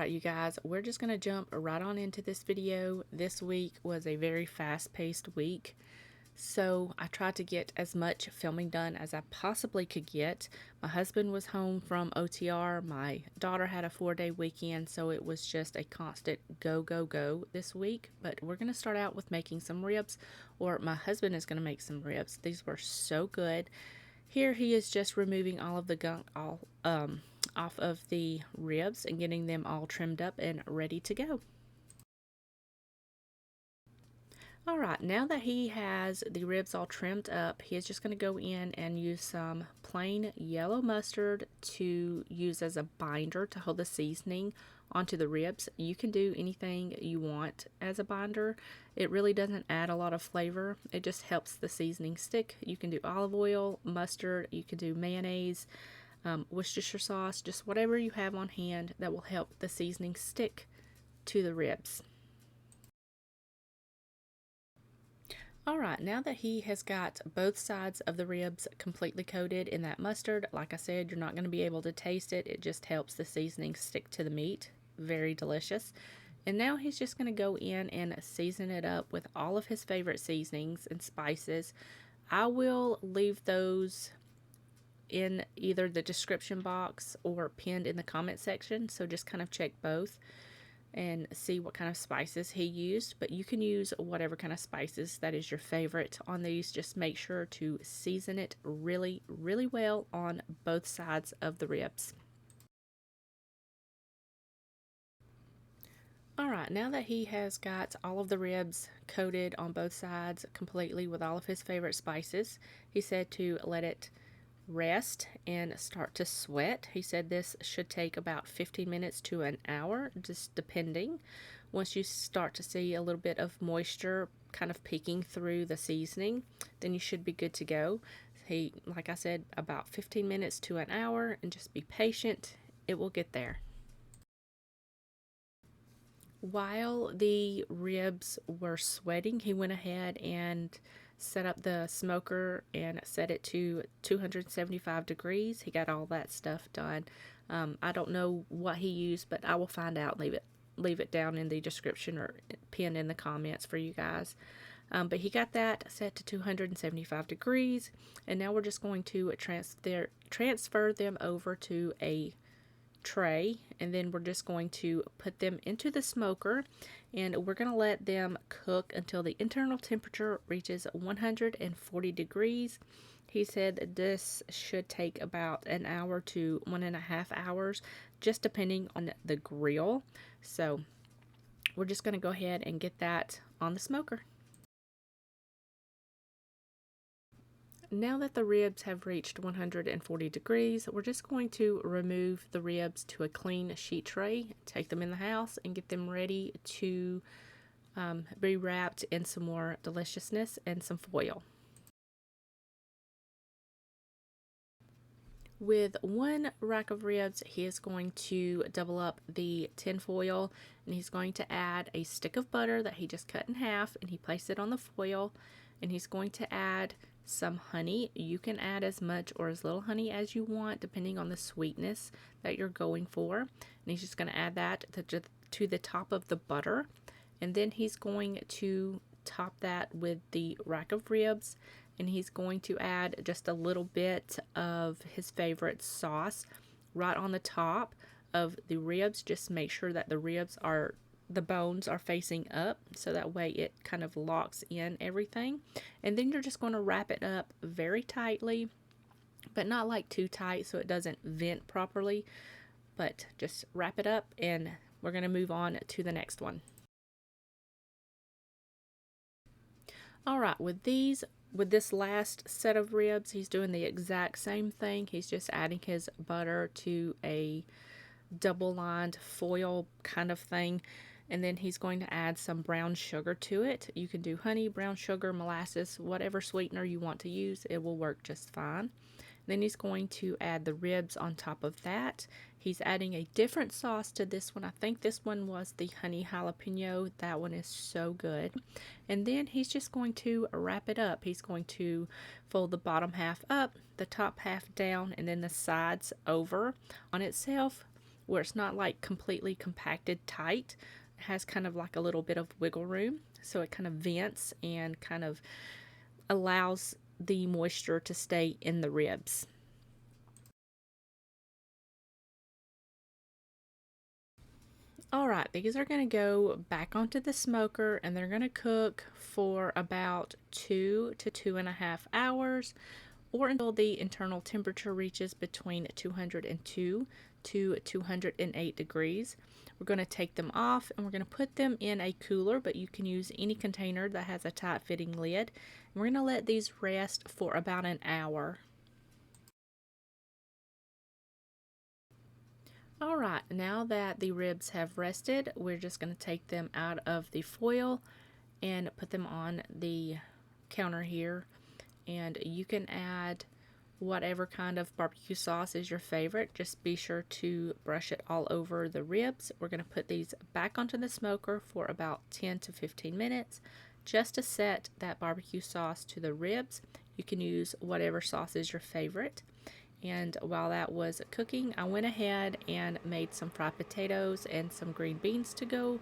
Alright, you guys, we're just going to jump right on into this video. This week was a very fast-paced week, so I tried to get as much filming done as I possibly could get. My husband was home from OTR. My daughter had a 4-day weekend, so it was just a constant go, go, go this week. But we're going to start out with making some ribs, or my husband is going to make some ribs. These were so good. Here he is just removing all of the gunk off of the ribs and getting them all trimmed up and ready to go. Alright, now that he has the ribs all trimmed up, he is just going to go in and use some plain yellow mustard to use as a binder to hold the seasoning onto the ribs. You can do anything you want as a binder. It really doesn't add a lot of flavor. It just helps the seasoning stick. You can do olive oil, mustard, you can do mayonnaise, Worcestershire sauce, just whatever you have on hand that will help the seasoning stick to the ribs. Alright, now that he has got both sides of the ribs completely coated in that mustard, like I said, you're not going to be able to taste it. It just helps the seasoning stick to the meat. Very delicious. And now he's just going to go in and season it up with all of his favorite seasonings and spices. I will leave those in either the description box or pinned in the comment section, so just kind of check both and see what kind of spices he used. But you can use whatever kind of spices that is your favorite on these. Just make sure to season it really, really well on both sides of the ribs. Alright, now that he has got all of the ribs coated on both sides completely with all of his favorite spices, he said to let it rest and start to sweat. He said this should take about 15 minutes to an hour, just depending. Once you start to see a little bit of moisture kind of peeking through the seasoning, then you should be good to go. Like I said, about 15 minutes to an hour, and just be patient. It will get there. While the ribs were sweating, he went ahead and set up the smoker and set it to 275 degrees. He got all that stuff done. I don't know what he used, but I will find out. Leave it down in the description or pinned in the comments for you guys. But he got that set to 275 degrees, and now we're just going to transfer them over to a tray, and then we're just going to put them into the smoker, and we're going to let them cook until the internal temperature reaches 140 degrees. He said this should take about an hour to 1.5 hours, just depending on the grill. So we're just going to go ahead and get that on the smoker. Now that the ribs have reached 140 degrees, we're just going to remove the ribs to a clean sheet tray, take them in the house, and get them ready to be wrapped in some more deliciousness and some foil. With one rack of ribs, he is going to double up the tin foil, and he's going to add a stick of butter that he just cut in half, and he placed it on the foil, and he's going to add some honey. You can add as much or as little honey as you want, depending on the sweetness that you're going for. And he's just going to add that to the top of the butter, and then he's going to top that with the rack of ribs, and he's going to add just a little bit of his favorite sauce right on the top of the ribs. Just make sure that the bones are facing up, so that way it kind of locks in everything. And then you're just going to wrap it up very tightly, but not like too tight so it doesn't vent properly, but just wrap it up, and we're going to move on to the next one. Alright, with this last set of ribs, he's doing the exact same thing. He's just adding his butter to a double-lined foil kind of thing, and then he's going to add some brown sugar to it. You can do honey, brown sugar, molasses, whatever sweetener you want to use. It will work just fine. Then he's going to add the ribs on top of that. He's adding a different sauce to this one. I think this one was the honey jalapeno. That one is so good. And then he's just going to wrap it up. He's going to fold the bottom half up, the top half down, and then the sides over on itself. where it's not like completely compacted tight. It has kind of like a little bit of wiggle room, so it kind of vents and kind of allows the moisture to stay in the ribs. Alright, these are going to go back onto the smoker and they're going to cook for about 2 to 2.5 hours, or until the internal temperature reaches between 202 to 208 degrees. We're going to take them off and we're going to put them in a cooler, but you can use any container that has a tight fitting lid. And we're going to let these rest for about an hour. Alright, now that the ribs have rested, we're just going to take them out of the foil and put them on the counter here. And you can add whatever kind of barbecue sauce is your favorite. Just be sure to brush it all over the ribs. We're going to put these back onto the smoker for about 10 to 15 minutes just to set that barbecue sauce to the ribs. You can use whatever sauce is your favorite. And while that was cooking, I went ahead and made some fried potatoes and some green beans to go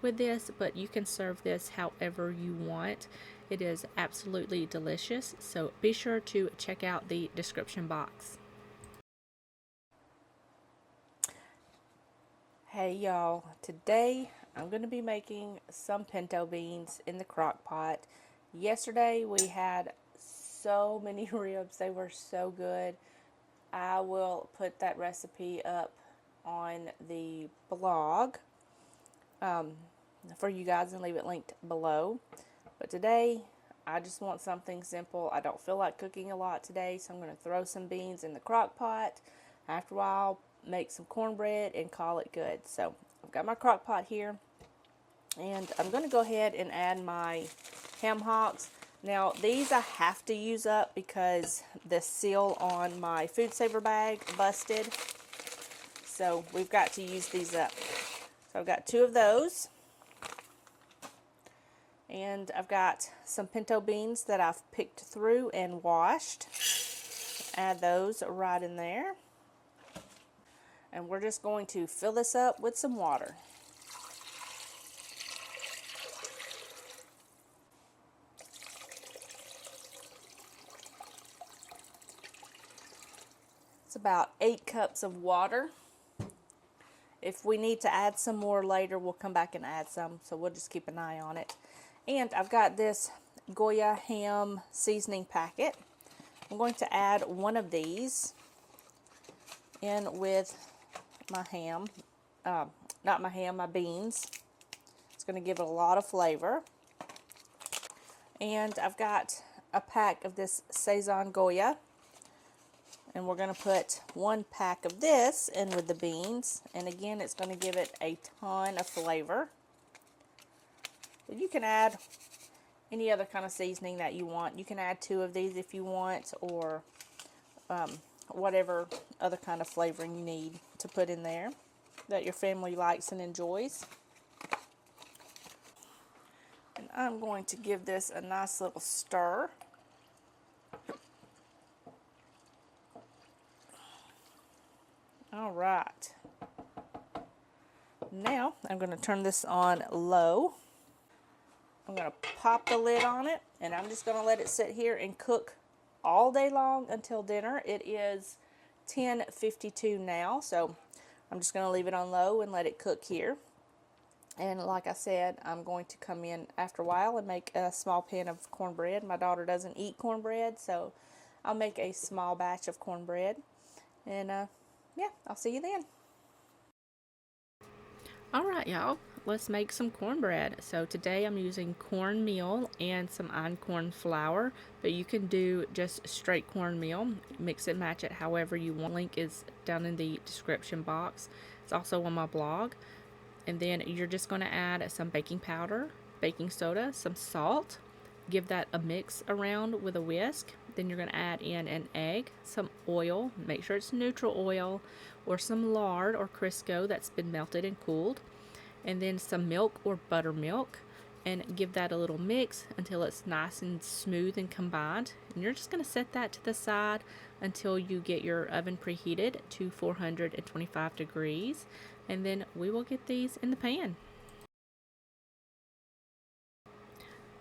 with this, but you can serve this however you want. It is absolutely delicious, so be sure to check out the description box. Hey y'all, today I'm going to be making some pinto beans in the crock pot. Yesterday we had so many ribs, they were so good. I will put that recipe up on the blog for you guys and leave it linked below. But today, I just want something simple. I don't feel like cooking a lot today, so I'm going to throw some beans in the crock pot. After a while, make some cornbread and call it good. So, I've got my crock pot here, and I'm going to go ahead and add my ham hocks. Now, these I have to use up because the seal on my food saver bag busted. So, we've got to use these up. So, I've got 2 of those. And I've got some pinto beans that I've picked through and washed. Add those right in there. And we're just going to fill this up with some water. It's about 8 cups of water. If we need to add some more later, we'll come back and add some, so we'll just keep an eye on it. And I've got this Goya ham seasoning packet. I'm going to add 1 of these in with my ham, my beans. It's going to give it a lot of flavor. And I've got a pack of this Saison Goya. And we're going to put 1 pack of this in with the beans. And again, it's going to give it a ton of flavor. But you can add any other kind of seasoning that you want. You can add 2 of these if you want, or whatever other kind of flavoring you need to put in there that your family likes and enjoys. And I'm going to give this a nice little stir. All right. Now I'm going to turn this on low. I'm going to pop the lid on it, and I'm just going to let it sit here and cook all day long until dinner. It is 10:52 now, so I'm just going to leave it on low and let it cook here. And like I said, I'm going to come in after a while and make a small pan of cornbread. My daughter doesn't eat cornbread, so I'll make a small batch of cornbread. And yeah, I'll see you then. Alright y'all, let's make some cornbread. So today I'm using cornmeal and some einkorn flour, but you can do just straight cornmeal. Mix it, match it however you want. Link is down in the description box. It's also on my blog. And then you're just going to add some baking powder, baking soda, some salt. Give that a mix around with a whisk. Then you're going to add in an egg, some oil, make sure it's neutral oil, or some lard or Crisco that's been melted and cooled, and then some milk or buttermilk. and give that a little mix until it's nice and smooth and combined. And you're just going to set that to the side until you get your oven preheated to 425 degrees, and then we will get these in the pan.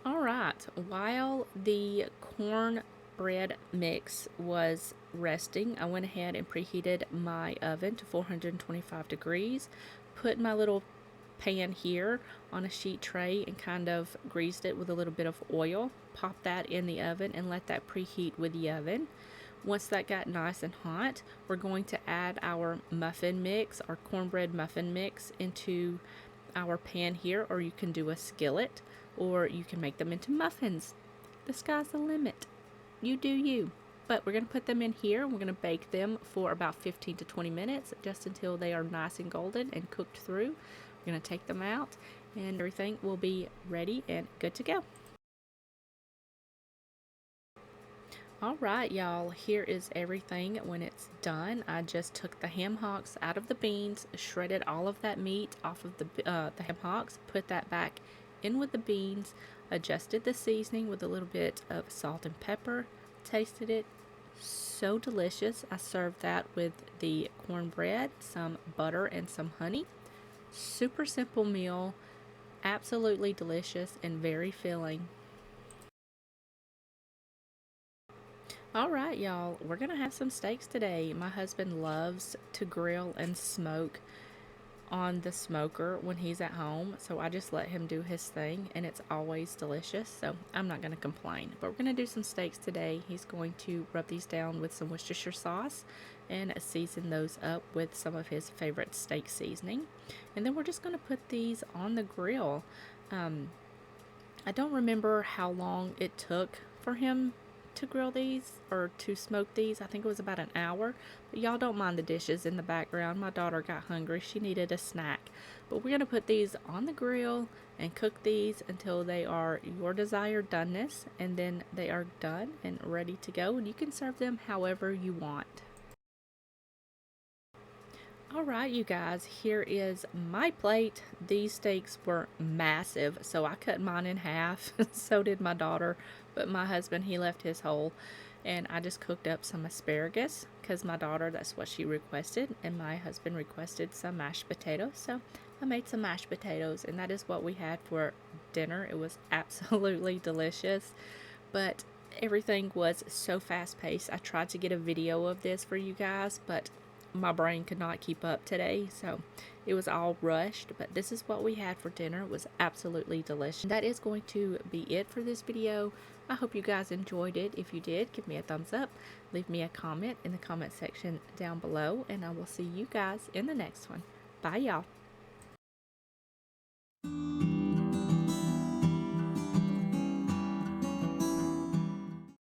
Alright, while the cornbread mix was resting, I went ahead and preheated my oven to 425 degrees, put my little pan here on a sheet tray and kind of greased it with a little bit of oil, pop that in the oven and let that preheat with the oven. Once that got nice and hot, we're going to add our muffin mix, our cornbread muffin mix, into our pan here, or you can do a skillet, or you can make them into muffins. The sky's the limit. You do you. But we're going to put them in here. We're going to bake them for about 15 to 20 minutes, just until they are nice and golden and cooked through. We're going to take them out, and everything will be ready and good to go. Alright, y'all, here is everything when it's done. I just took the ham hocks out of the beans, shredded all of that meat off of the ham hocks, put that back in with the beans, adjusted the seasoning with a little bit of salt and pepper, tasted it. So delicious. I served that with the cornbread, some butter, and some honey. Super simple meal, absolutely delicious and very filling. Alright, y'all, we're gonna have some steaks today. My husband loves to grill and smoke on the smoker when he's at home, so I just let him do his thing, and it's always delicious, so I'm not gonna complain. But we're gonna do some steaks today. He's going to rub these down with some Worcestershire sauce and season those up with some of his favorite steak seasoning. And then we're just gonna put these on the grill. I don't remember how long it took for him to grill these or to smoke these. I think it was about an hour, but y'all don't mind the dishes in the background. My daughter got hungry. She needed a snack. But we're going to put these on the grill and cook these until they are your desired doneness, and then they are done and ready to go, and you can serve them however you want. Alright, you guys, here is my plate. These steaks were massive, so I cut mine in half. So did my daughter, but my husband, he left his whole. And I just cooked up some asparagus because my daughter, that's what she requested, and my husband requested some mashed potatoes. So I made some mashed potatoes, and that is what we had for dinner. It was absolutely delicious, but everything was so fast-paced. I tried to get a video of this for you guys, but my brain could not keep up today, so it was all rushed. But this is what we had for dinner. It was absolutely delicious. That is going to be it for this video. I hope you guys enjoyed it. If you did, give me a thumbs up, leave me a comment in the comment section down below, and I will see you guys in the next one. Bye, y'all.